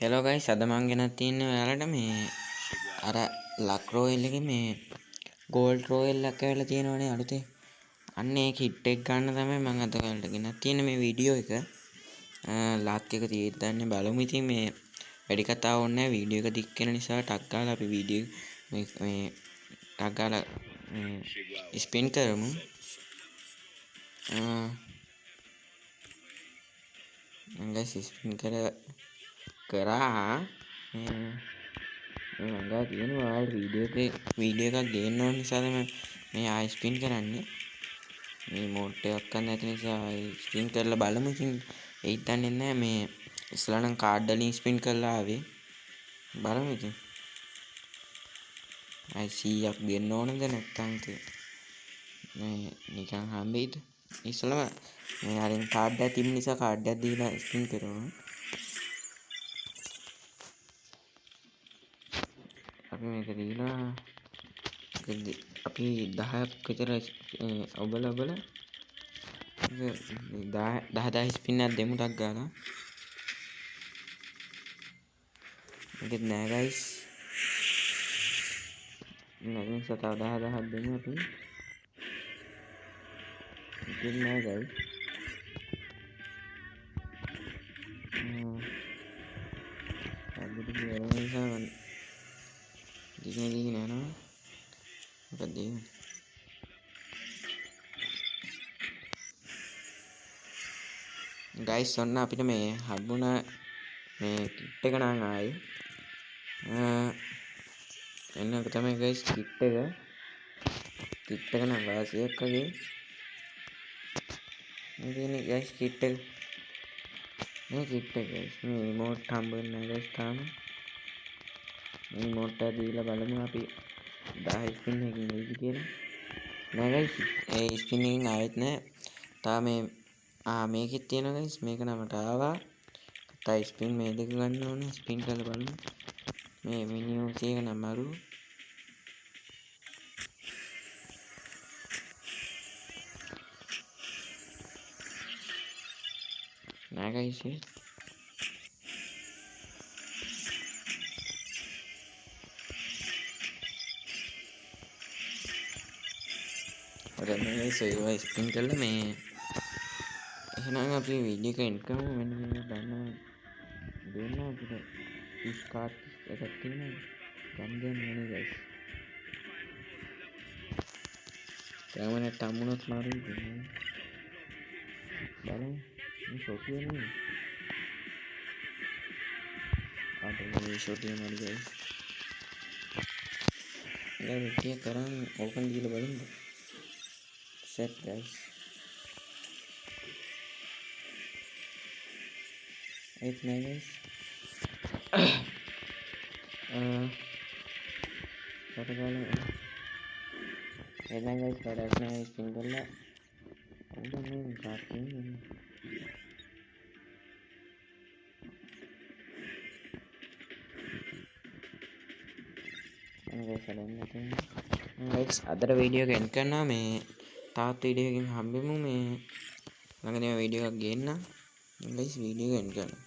Hello guys, අද මං ගෙනත් තින්නේ ඔයාලට මේ අර ලක් රෝයල් එකේ මේ ගෝල්ඩ් රෝයල් එකක් ඇවිල්ලා තියෙනවනේ අලුතෙන්. අන්න ඒ කිට් එක ගන්න තමයි මං අද ඔයාලට ගෙනත් තියෙන්නේ මේ වීඩියෝ එක. ලක් එක තියෙද්දන්නේ බලමු. ඉතින් මේ වැඩි කතා ඕනේ නැහැ. වීඩියෝ එක දික් වෙන නිසා ටක් ගාලා අපි වීඩියෝ මේ ටක් ගාලා ස්පින් කරමු. මම ගයිස් ස්පින් කරා මේ මංගා තියෙනවා ඔයාලට වීඩියෝ එකක් ගේන්න ඕන නිසා තමයි මේ ආයි ස්පින් කරන්නේ. මේ මෝඩ් එකක් ගන්න නැති නිසා ස්පින් කරලා බලමු. ඉතින් ඒත් දන්නේ නැහැ මේ ඉස්සලා නම් කාඩ් වලින් ස්පින් කරලා ආවේ. බලමු ඉතින් ආයි 100ක් දෙන්න ඕනද නැත්නම් මේ නිකන් හම්බෙයිද? ඉස්සලම මේ අරින් කාඩ් එක තිබුණ නිසා කාඩ් එකක් දීලා ස්පින් කරනවා. අපි මේක දීලා අපි 10ක් විතර ඔබලා 10 ස්පින් එකක් දෙමු ටක් ගාලා. මේකත් නෑ ගයිස්. නැගින් සතා 10ක් දෙමු අපි. මේකත් නෑ ගයිස්. අදිට වෙන නිසා මම දිගින් යනවා. මොකද ගයිස් ඔන්න අපිට මේ හම්බුණා මේ කිට් එක නම් ආයේ එන්න තමයි ගයිස් කිට් එක නම් වාසියක් වගේ මේ තියෙන්නේ ගයිස් කිට් එක. මේ කිට් එක ගයිස් මේ ඉමෝට් හම්බුනේ නැහැ ගයිස් තාම. මේ ඉමෝට් එක දීලා බලමු අපි 10 ස්පින් එකකින් එයිද කියලා. නෑ ගයිස් ඒ ස්පින් එකකින් ආවෙත් නෑ. තාම මේකෙත් තියෙනවා ගයිස්. මේක නමට ආවා. තව ස්පින් මේ දෙක ගන්න ඕනේ. ස්පින් කරලා බලමු. මේ මිනියෝ එක නම් අරු. නෑ ගයිස් මේ සේවා ස්පින් කරලා මේ එහෙනම් අපි වීඩියෝ එක එන්ඩ් කරමු. මෙන්න මේ ගන්න දෙන්න අපිට 30 කාඩ් එකක් තියෙනවා. ගම් දෙන්න ඕනේ ගයිස්. ගමන තමුණොත් මාරුයි බලමු. මේ ෂොටිය නේ. මේ ෂොටිය මාරු ගයිස්. ඉතින් මේක කරන් ඕපන් දීලා බලමු. set guys. It's nice. What about it? It's nice, but it's nice single. I don't know exactly. Guys, other video can කරනවා මේ තාත් වීඩියෝ එකකින් හම්බෙමු. මේ ළඟදී වීඩියෝ එකක් ගේන්න. guys වීඩියෝ එක එන්ඩ් කරනවා.